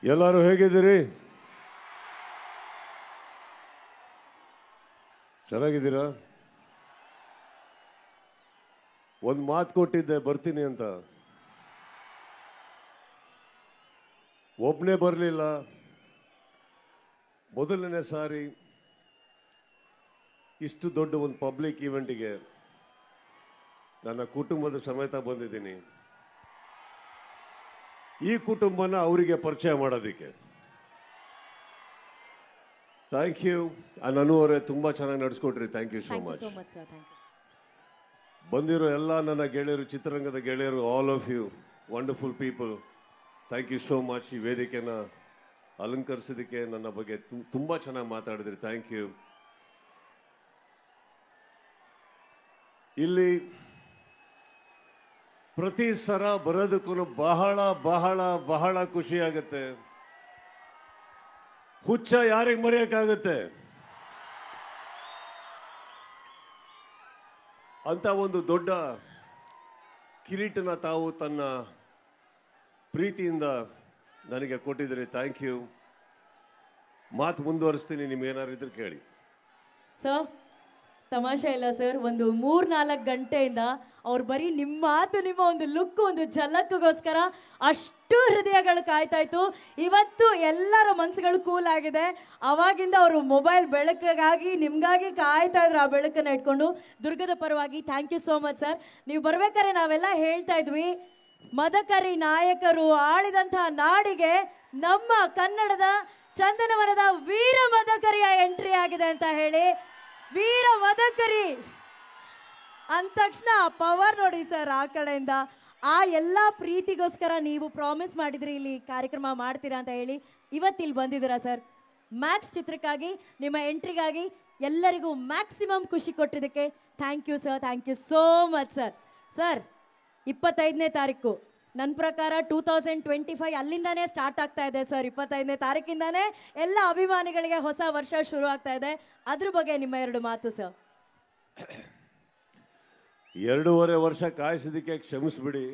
ಎಲ್ಲರೂ ಹೇಗಿದ್ದೀರಿ? ಚೆನ್ನಾಗಿದ್ದೀರಾ? ಒಂದು ಮಾತು ಕೊಟ್ಟಿದ್ದೆ ಬರ್ತೀನಿ ಅಂತ, ಒಬ್ಬನೇ ಬರಲಿಲ್ಲ. ಮೊದಲನೇ ಸಾರಿ ಇಷ್ಟು ದೊಡ್ಡ ಒಂದು ಪಬ್ಲಿಕ್ ಈವೆಂಟಿಗೆ ನನ್ನ ಕುಟುಂಬದ ಸಮೇತ ಬಂದಿದ್ದೀನಿ. ಈ ಕುಟುಂಬನ ಅವರಿಗೆ ಪರಿಚಯ ಮಾಡೋದಕ್ಕೆ. Thank you. ಅನು ಅವರೇ ತುಂಬ ಚೆನ್ನಾಗಿ ನಡೆಸ್ಕೊಟ್ರಿ. Thank you so much. ಬಂದಿರೋ ಎಲ್ಲ ನನ್ನ ಗೆಳೆಯರು, ಚಿತ್ರರಂಗದ ಗೆಳೆಯರು, all of you wonderful people, thank you so much. ಈ ವೇದಿಕೆನ ಅಲಂಕರಿಸೋದಕ್ಕೆ ನನ್ನ ಬಗ್ಗೆ ತುಂಬ ಚೆನ್ನಾಗಿ ಮಾತಾಡಿದ್ರಿ. Thank you. ಇಲ್ಲಿ ಪ್ರತಿ ಸಲ ಬರೋದಕ್ಕೂ ಬಹಳ ಬಹಳ ಬಹಳ ಖುಷಿ ಆಗುತ್ತೆ. ಹುಚ್ಚ ಯಾರಿಗೆ ಮರೆಯಕ್ಕಾಗುತ್ತೆ ಅಂತ ಒಂದು ದೊಡ್ಡ ಕಿರೀಟನ ತಾವು ತನ್ನ ಪ್ರೀತಿಯಿಂದ ನನಗೆ ಕೊಟ್ಟಿದ್ದೀರಿ. Thank you. ಮಾತು ಮುಂದುವರಿಸ್ತೀನಿ, ನಿಮ್ಗೇನಾದ್ರು ಇದ್ರೆ ಕೇಳಿ. ಸರ್, ತಮಾಷೆ ಇಲ್ಲ ಸರ್. ಒಂದು 3-4 ಗಂಟೆಯಿಂದ ಅವ್ರು ಬರೀ ನಿಮ್ಮ ಮಾತು, ನಿಮ್ಮ ಒಂದು ಲುಕ್, ಒಂದು ಝಲಕ್ಗೋಸ್ಕರ ಅಷ್ಟು ಹೃದಯಗಳು ಕಾಯ್ತಾ ಇತ್ತು. ಇವತ್ತು ಎಲ್ಲರ ಮನಸ್ಸುಗಳು ಕೂಲ್ ಆಗಿದೆ. ಅವಾಗಿಂದ ಅವರು ಮೊಬೈಲ್ ಬೆಳಕಿಗಾಗಿ ನಿಮ್ಗಾಗಿ ಕಾಯ್ತಾ ಇದ್ರು. ಆ ಬೆಳಕನ್ನ ಇಟ್ಕೊಂಡು ದುರ್ಗದ ಪರವಾಗಿ thank you so much sir. ನೀವು ಬರ್ಬೇಕಾದ್ರೆ ನಾವೆಲ್ಲ ಹೇಳ್ತಾ ಇದ್ವಿ, ಮದಕರಿ ನಾಯಕರು ಆಳಿದಂತಹ ನಾಡಿಗೆ ನಮ್ಮ ಕನ್ನಡದ ಚಂದನವನದ ವೀರ ಮದಕರಿಯ ಎಂಟ್ರಿ ಆಗಿದೆ ಅಂತ ಹೇಳಿ. ವೀರ ಮದಕರಿ ಅಂದ ತಕ್ಷಣ ಪವರ್ ನೋಡಿ ಸರ್. ಆ ಕಡೆಯಿಂದ ಆ ಎಲ್ಲ ಪ್ರೀತಿಗೋಸ್ಕರ ನೀವು ಪ್ರಾಮಿಸ್ ಮಾಡಿದ್ರಿ ಇಲ್ಲಿ ಕಾರ್ಯಕ್ರಮ ಮಾಡ್ತೀರಾ ಅಂತ ಹೇಳಿ ಇವತ್ತಿಲ್ಲಿ ಬಂದಿದ್ದೀರಾ ಸರ್. ಮ್ಯಾಕ್ಸ್ ಚಿತ್ರಕ್ಕಾಗಿ, ನಿಮ್ಮ ಎಂಟ್ರಿಗಾಗಿ ಎಲ್ಲರಿಗೂ ಮ್ಯಾಕ್ಸಿಮಮ್ ಖುಷಿ ಕೊಟ್ಟಿದ್ದಕ್ಕೆ thank you sir. Thank you so much sir. Sir, 25ನೇ ತಾರೀಕು ನನ್ನ ಪ್ರಕಾರ 2025 ಅಲ್ಲಿಂದಾನೇ ಸ್ಟಾರ್ಟ್ ಆಗ್ತಾ ಇದೆ ಸರ್. 25ನೇ ತಾರೀಕಿಂದಾನೇ ಎಲ್ಲ ಅಭಿಮಾನಿಗಳಿಗೆ ಹೊಸ ವರ್ಷ ಶುರು ಆಗ್ತಾ ಇದೆ. ಅದ್ರ ಬಗ್ಗೆ ನಿಮ್ಮ 2 ಮಾತು ಸರ್. 2.5 ವರ್ಷ ಕಾಯಿಸಿದಕ್ಕೆ ಕ್ಷಮಿಸ್ಬಿಡಿ.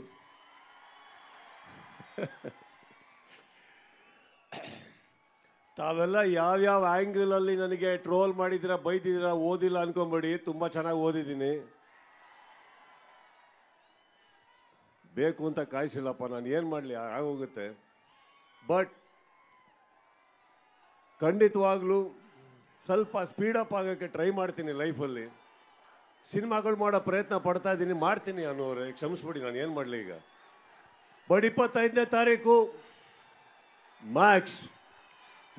ತಾವೆಲ್ಲ ಯಾವ್ಯಾವ ಆಂಗಲ್ ಅಲ್ಲಿ ನನಗೆ ಟ್ರೋಲ್ ಮಾಡಿದಿರ, ಬೈದಿದ್ದೀರಾ, ಓದಿಲ್ಲ ಅನ್ಕೊಂಬೇಡಿ. ತುಂಬಾ ಚೆನ್ನಾಗಿ ಓದಿದ್ದೀನಿ. ಬೇಕು ಅಂತ ಕಾಯಿಸಿಲ್ಲಪ್ಪ, ನಾನು ಏನು ಮಾಡಲಿ, ಆಗೋಗುತ್ತೆ. ಬಟ್ ಖಂಡಿತವಾಗ್ಲೂ ಸ್ವಲ್ಪ ಸ್ಪೀಡಪ್ ಆಗೋಕ್ಕೆ ಟ್ರೈ ಮಾಡ್ತೀನಿ ಲೈಫಲ್ಲಿ. ಸಿನಿಮಾಗಳು ಮಾಡೋ ಪ್ರಯತ್ನ ಪಡ್ತಾ ಇದ್ದೀನಿ, ಮಾಡ್ತೀನಿ ಅನ್ನೋರೆ, ಕ್ಷಮಿಸ್ಬಿಡಿ, ನಾನು ಏನು ಮಾಡಲಿ ಈಗ. ಬಟ್ 25ನೇ ತಾರೀಕು ಮ್ಯಾಕ್ಸ್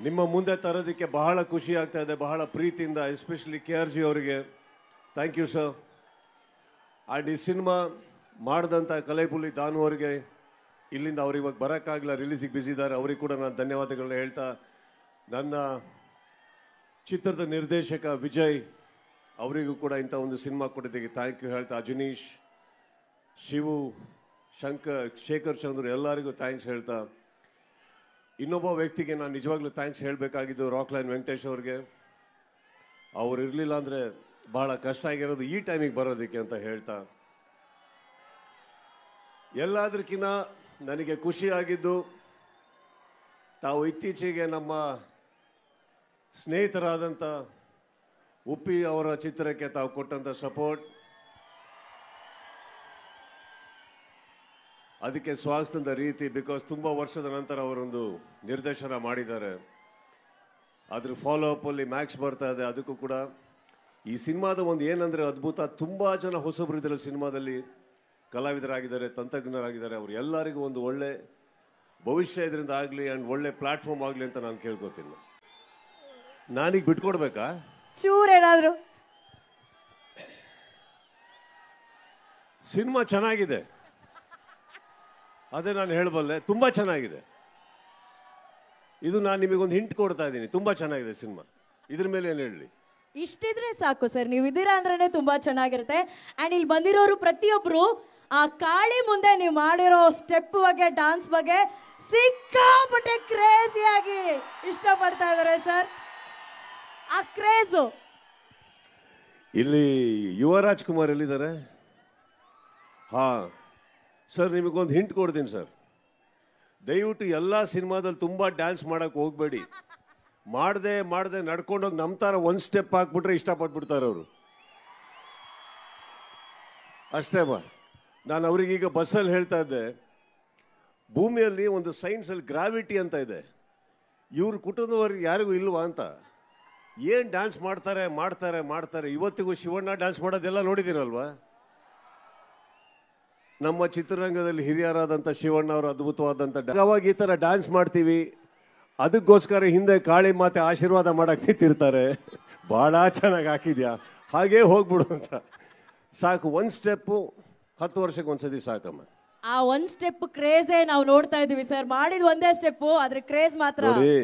ನಿಮ್ಮ ಮುಂದೆ ತರೋದಕ್ಕೆ ಬಹಳ ಖುಷಿ ಆಗ್ತಾ ಇದೆ, ಬಹಳ ಪ್ರೀತಿಯಿಂದ. ಎಸ್ಪೆಷಲಿ KRG ಅವರಿಗೆ ಥ್ಯಾಂಕ್ ಯು ಸರ್. ಆ್ಯಂಡ್ ಈ ಸಿನಿಮಾ ಮಾಡಿದಂಥ ಕಲೈಪುಲಿ ದಾನು ಅವರಿಗೆ, ಇಲ್ಲಿಂದ ಅವ್ರು ಇವಾಗ ಬರೋಕ್ಕಾಗಲ್ಲ, ರಿಲೀಸಿಗೆ ಬ್ಯುಸಿ ಇದ್ದಾರೆ, ಅವ್ರಿಗೆ ಕೂಡ ನಾನು ಧನ್ಯವಾದಗಳನ್ನ ಹೇಳ್ತಾ, ನನ್ನ ಚಿತ್ರದ ನಿರ್ದೇಶಕ ವಿಜಯ್ ಅವರಿಗೂ ಕೂಡ ಇಂಥ ಒಂದು ಸಿನಿಮಾ ಕೊಟ್ಟಿದ್ದಕ್ಕೆ ಥ್ಯಾಂಕ್ ಯು ಹೇಳ್ತಾ, ಅಜನೀಶ್, ಶಿವು, ಶೇಖರ್ ಚಂದ್ರು ಎಲ್ಲರಿಗೂ ಥ್ಯಾಂಕ್ಸ್ ಹೇಳ್ತಾ, ಇನ್ನೊಬ್ಬ ವ್ಯಕ್ತಿಗೆ ನಾನು ನಿಜವಾಗ್ಲೂ ಥ್ಯಾಂಕ್ಸ್ ಹೇಳಬೇಕಾಗಿದ್ದು ರಾಕ್ಲೈನ್ ವೆಂಕಟೇಶ್ ಅವ್ರಿಗೆ. ಅವ್ರು ಇರಲಿಲ್ಲ ಅಂದರೆ ಭಾಳ ಕಷ್ಟ ಆಗಿರೋದು ಈ ಟೈಮಿಗೆ ಬರೋದಕ್ಕೆ ಅಂತ ಹೇಳ್ತಾ, ಎಲ್ಲದಕ್ಕಿಂತ ನನಗೆ ಖುಷಿಯಾಗಿದ್ದು ತಾವು ಇತ್ತೀಚೆಗೆ ನಮ್ಮ ಸ್ನೇಹಿತರಾದಂಥ ಉಪ್ಪಿ ಅವರ ಚಿತ್ರಕ್ಕೆ ತಾವು ಕೊಟ್ಟಂಥ ಸಪೋರ್ಟ್, ಅದಕ್ಕೆ ಸ್ವಾಗತಿಸಿದ ರೀತಿ. ಬಿಕಾಸ್ ತುಂಬ ವರ್ಷದ ನಂತರ ಅವರೊಂದು ನಿರ್ದೇಶನ ಮಾಡಿದ್ದಾರೆ, ಅದ್ರ ಫಾಲೋ ಅಪ್ಪಲ್ಲಿ ಮ್ಯಾಕ್ಸ್ ಬರ್ತಾ ಇದೆ. ಅದಕ್ಕೂ ಕೂಡ ಈ ಸಿನಿಮಾದ ಒಂದು ಏನಂದರೆ ಅದ್ಭುತ, ತುಂಬ ಜನ ಹೊಸಬ್ರು ಇದ್ದಾರೆ ಸಿನಿಮಾದಲ್ಲಿ, ಕಲಾವಿದರಾಗಿದ್ದಾರೆ, ತಂತ್ರಜ್ಞರಾಗಿದ್ದಾರೆ. ಅವ್ರು ಎಲ್ಲರಿಗೂ ಒಂದು ಒಳ್ಳೆ ಭವಿಷ್ಯ ಇದರಿಂದ ಆಗಲಿ ಆ್ಯಂಡ್ ಒಳ್ಳೆ ಪ್ಲಾಟ್ಫಾರ್ಮ್ ಆಗಲಿ ಅಂತ ನಾನು ಕೇಳ್ಕೊತೀನಿ. ನಾನೀಗ ಬಿಟ್ಕೊಡ್ಬೇಕಾ ಚೂರೇನಾದ್ರು? ಸಿನಿಮಾ ಚೆನ್ನಾಗಿದೆ, ಅದೇ ನಾನು ಹೇಳಬಲ್ಲೆ. ತುಂಬ ಚೆನ್ನಾಗಿದೆ ಇದು. ನಾನು ನಿಮಗೊಂದು ಹಿಂಟ್ ಕೊಡ್ತಾ ಇದ್ದೀನಿ, ತುಂಬ ಚೆನ್ನಾಗಿದೆ ಸಿನಿಮಾ. ಇದ್ರ ಮೇಲೆ ಏನು ಹೇಳಲಿ? ಇಷ್ಟಿದ್ರೆ ಸಾಕು ಸರ್, ನೀವು ಇದ್ದೀರಾ ಅಂದ್ರೇನೆ ತುಂಬಾ ಚೆನ್ನಾಗಿರುತ್ತೆ. ಆ್ಯಂಡ್ ಇಲ್ಲಿ ಬಂದಿರೋರು ಪ್ರತಿಯೊಬ್ಬರು ಆ ಕಾಳಿ ಮುಂದೆ ನೀವು ಮಾಡಿರೋ ಸ್ಟೆಪ್ ಬಗ್ಗೆ, ಡಾನ್ಸ್ ಬಗ್ಗೆ ಸಿಕ್ಕಾಪಟ್ಟೆ ಕ್ರೇಜಿಯಾಗಿ ಇಷ್ಟಪಡ್ತಾ ಇದ್ದಾರೆ ಸರ್. ಆ ಕ್ರೇಜು ಇಲ್ಲಿ ಯುವರಾಜ್ ಕುಮಾರ್ ಎಲ್ಲಿದ್ದಾರೆ? ಹಾ ಸರ್, ನಿಮಗೊಂದು ಹಿಂಟ್ ಕೊಡ್ತೀನಿ ಸರ್. ದಯವಿಟ್ಟು ಎಲ್ಲ ಸಿನಿಮಾದಲ್ಲಿ ತುಂಬ ಡ್ಯಾನ್ಸ್ ಮಾಡೋಕ್ಕೆ ಹೋಗಬೇಡಿ. ಮಾಡದೆ ನಡ್ಕೊಂಡೋಗಿ ನಮ್ಮ ಥರ ಒಂದು ಸ್ಟೆಪ್ ಹಾಕ್ಬಿಟ್ರೆ ಇಷ್ಟಪಟ್ಬಿಡ್ತಾರೆ ಅವರು. ಅಷ್ಟೇ ನಾನು ಅವ್ರಿಗೀಗ ಬಸ್ಸಲ್ಲಿ ಹೇಳ್ತಾ ಇದ್ದೆ, ಭೂಮಿಯಲ್ಲಿ ಒಂದು ಸೈನ್ಸಲ್ಲಿ ಗ್ರಾವಿಟಿ ಅಂತ ಇದೆ, ಇವ್ರ ಕುಟುಂಬದವ್ರಿಗೆ ಯಾರಿಗೂ ಇಲ್ವಾ ಅಂತ. ಏನು ಡ್ಯಾನ್ಸ್ ಮಾಡ್ತಾರೆ. ಇವತ್ತಿಗೂ ಶಿವಣ್ಣ ಡ್ಯಾನ್ಸ್ ಮಾಡೋದೆಲ್ಲ ನೋಡಿದ್ದೀರಲ್ವಾ? ನಮ್ಮ ಚಿತ್ರರಂಗದಲ್ಲಿ ಹಿರಿಯರಾದಂಥ ಶಿವಣ್ಣ ಅವರು ಅದ್ಭುತವಾದಂಥ ಅವಾಗ ಈ ಥರ ಡ್ಯಾನ್ಸ್ ಮಾಡ್ತೀವಿ, ಅದಕ್ಕೋಸ್ಕರ ಹಿಂದೆ ಕಾಳಿ ಮಾತೆ ಆಶೀರ್ವಾದ ಮಾಡಕ್ಕೆ ನಿಂತಿರ್ತಾರೆ, ಭಾಳ ಚೆನ್ನಾಗಿ ಹಾಕಿದ್ಯಾ, ಹಾಗೇ ಹೋಗ್ಬಿಡು ಅಂತ. ಸಾಕು, ಒಂದು ಸ್ಟೆಪ್ಪು 10 ವರ್ಷಕ್ಕೆ ಒಂದ್ಸತಿ ಸಾಕಮ್ಮ. ಆ ಒಂದು ಸ್ಟೆಪ್ ಕ್ರೇಜೇ ನಾವು ನೋಡ್ತಾ ಇದೀವಿ ಸರ್. ಮಾಡಿದ ಒಂದೇ ಸ್ಟೆಪ್ಪು, ಆದ್ರೆ ಕ್ರೇಜ್ ಮಾತ್ರ ನೋಡಿ.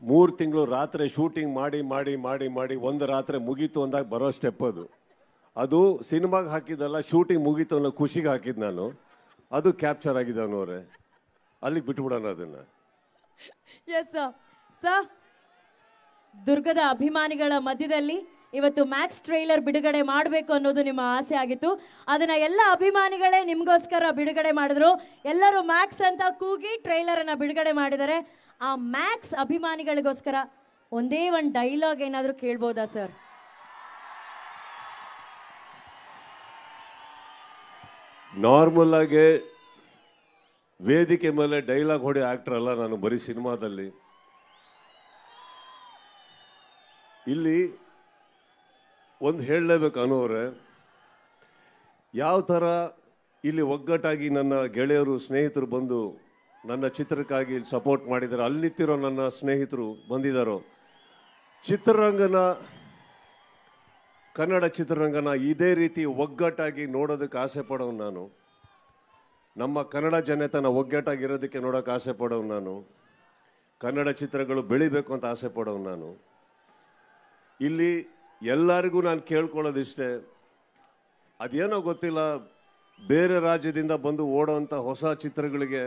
3 ತಿಂಗಳು ರಾತ್ರಿ ಶೂಟಿಂಗ್ ಮಾಡಿ ಒಂದು ರಾತ್ರಿ ಮುಗೀತು ಅಂದಾಗ ಬರೋ ಸ್ಟೆಪ್ ಅದು ಸಿನಿಮಾಗೆ ಹಾಕಿದ್ದಲ್ಲ, ಶೂಟಿಂಗ್ ಮುಗೀತು ಅನ್ನೋ ಖುಷಿಗೆ ಹಾಕಿದ್ದು ನಾನು. ಅದು ಕ್ಯಾಪ್ಚರ್ ಆಗಿದೆ ಅನ್ನೋರೆ, ಅಲ್ಲಿಗೆ ಬಿಟ್ಬಿಡೋಣ ಅದನ್ನ. ಎಸ್ ಸರ್, ದುರ್ಗದ ಅಭಿಮಾನಿಗಳ ಮಧ್ಯದಲ್ಲಿ ಇವತ್ತು ಮ್ಯಾಕ್ಸ್ ಟ್ರೈಲರ್ ಬಿಡುಗಡೆ ಮಾಡಬೇಕು ಅನ್ನೋದು ನಿಮ್ಮ ಆಸೆ ಆಗಿತ್ತು. ಅದನ್ನ ಎಲ್ಲ ಅಭಿಮಾನಿಗಳೇ ನಿಮ್ಗೋಸ್ಕರ ಬಿಡುಗಡೆ ಮಾಡಿದ್ರು. ಎಲ್ಲರೂ ಮ್ಯಾಕ್ಸ್ ಅಂತ ಕೂಗಿ ಟ್ರೈಲರ್ ಅನ್ನ ಬಿಡುಗಡೆ ಮಾಡಿದ್ದಾರೆ. ಆ ಮ್ಯಾಕ್ಸ್ ಅಭಿಮಾನಿಗಳಿಗೋಸ್ಕರ ಒಂದೇ ಒಂದು ಡೈಲಾಗ್ ಏನಾದರೂ ಕೇಳ್ಬೋದಾ ಸರ್? ನಾರ್ಮಲ್ ಆಗಿ ವೇದಿಕೆ ಮೇಲೆ ಡೈಲಾಗ್ ಹೊಡಿ ಆಕ್ಟರ್ ಅಲ್ಲ ನಾನು, ಬರೀ ಸಿನಿಮಾದಲ್ಲಿ. ಇಲ್ಲಿ ಒಂದು ಹೇಳಲೇಬೇಕು ಅನ್ನೋರೆ, ಯಾವ ಥರ ಇಲ್ಲಿ ಒಗ್ಗಟ್ಟಾಗಿ ನನ್ನ ಗೆಳೆಯರು ಸ್ನೇಹಿತರು ಬಂದು ನನ್ನ ಚಿತ್ರಕ್ಕಾಗಿ ಸಪೋರ್ಟ್ ಮಾಡಿದ್ದಾರೆ, ಅಲ್ಲಿ ನಿಂತಿರೋ ನನ್ನ ಸ್ನೇಹಿತರು ಬಂದಿದ್ದಾರೋ, ಕನ್ನಡ ಚಿತ್ರರಂಗನ ಇದೇ ರೀತಿ ಒಗ್ಗಟ್ಟಾಗಿ ನೋಡೋದಕ್ಕೆ ಆಸೆ ಪಡೋನು ನಾನು. ನಮ್ಮ ಕನ್ನಡ ಜನತೆನ ಒಗ್ಗಟ್ಟಾಗಿರೋದಕ್ಕೆ ನೋಡೋಕೆ ಆಸೆ ಪಡೋನು ನಾನು. ಕನ್ನಡ ಚಿತ್ರಗಳು ಬೆಳಿಬೇಕು ಅಂತ ಆಸೆ ಪಡೋನು ನಾನು. ಇಲ್ಲಿ ಎಲ್ಲರಿಗೂ ನಾನು ಕೇಳ್ಕೊಳ್ಳೋದಿಷ್ಟೇ, ಅದೇನೋ ಗೊತ್ತಿಲ್ಲ, ಬೇರೆ ರಾಜ್ಯದಿಂದ ಬಂದು ಓಡೋವಂಥ ಹೊಸ ಚಿತ್ರಗಳಿಗೆ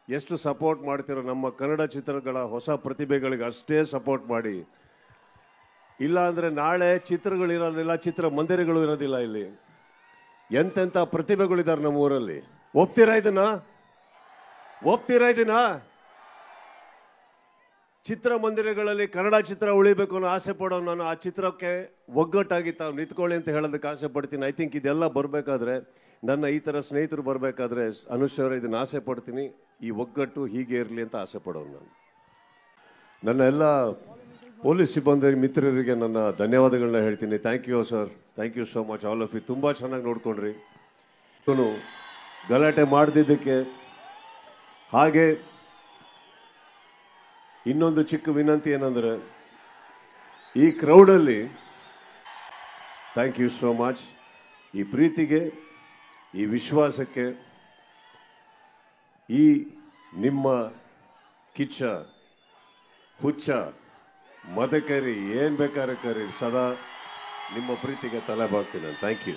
ಎಷ್ಟು ಸಪೋರ್ಟ್ ಮಾಡ್ತಿರೋ, ನಮ್ಮ ಕನ್ನಡ ಚಿತ್ರಗಳ ಹೊಸ ಪ್ರತಿಭೆಗಳಿಗೆ ಅಷ್ಟೇ ಸಪೋರ್ಟ್ ಮಾಡಿ. ಇಲ್ಲ ಅಂದರೆ ನಾಳೆ ಚಿತ್ರಗಳಿರೋದಿಲ್ಲ, ಚಿತ್ರ ಮಂದಿರಗಳು ಇರೋದಿಲ್ಲ. ಇಲ್ಲಿ ಎಂತೆಂಥ ಪ್ರತಿಭೆಗಳಿದ್ದಾರೆ ನಮ್ಮ ಊರಲ್ಲಿ. ಒಪ್ತೀರಾ ಇದನ್ನ? ಚಿತ್ರಮಂದಿರಗಳಲ್ಲಿ ಕನ್ನಡ ಚಿತ್ರ ಉಳಿಬೇಕು ಅನ್ನೋ ಆಸೆ ಪಡೋ ನಾನು ಆ ಚಿತ್ರಕ್ಕೆ ಒಗ್ಗಟ್ಟಾಗಿ ತಾವು ನಿಂತ್ಕೊಳ್ಳಿ ಅಂತ ಹೇಳೋದಕ್ಕೆ ಆಸೆ ಪಡ್ತೀನಿ. ಐ ಥಿಂಕ್ ಇದೆಲ್ಲ ಬರಬೇಕಾದ್ರೆ, ನನ್ನ ಈ ಥರ ಸ್ನೇಹಿತರು ಬರಬೇಕಾದ್ರೆ ಅನುಶ್ವರ ಇದನ್ನ ಆಸೆ ಪಡ್ತೀನಿ, ಈ ಒಗ್ಗಟ್ಟು ಹೀಗೆ ಇರಲಿ ಅಂತ ಆಸೆ ಪಡೋನು ನಾನು. ನನ್ನ ಎಲ್ಲ ಪೊಲೀಸ್ ಸಿಬ್ಬಂದಿ ಮಿತ್ರರಿಗೆ ನನ್ನ ಧನ್ಯವಾದಗಳನ್ನ ಹೇಳ್ತೀನಿ. Thank you sir, thank you so much all of you. ತುಂಬ ಚೆನ್ನಾಗಿ ನೋಡ್ಕೊಂಡ್ರಿ, ಗಲಾಟೆ ಮಾಡ್ದಿದ್ದಕ್ಕೆ. ಹಾಗೆ ಇನ್ನೊಂದು ಚಿಕ್ಕ ವಿನಂತಿ ಏನಂದ್ರೆ, ಈ ಕ್ರೌಡಲ್ಲಿ ಥ್ಯಾಂಕ್ ಯು ಸೋ ಮಚ್. ಈ ಪ್ರೀತಿಗೆ, ಈ ವಿಶ್ವಾಸಕ್ಕೆ, ಈ ನಿಮ್ಮ ಕಿಚ್ಚ, ಹುಚ್ಚ, ಮದಕರಿ, ಏನು ಬೇಕಾದ್ರೆ ಕರಿ, ಸದಾ ನಿಮ್ಮ ಪ್ರೀತಿಗೆ ತಲೆ ಬಾಗ್ತೀನಿ ನಾನು. Thank you.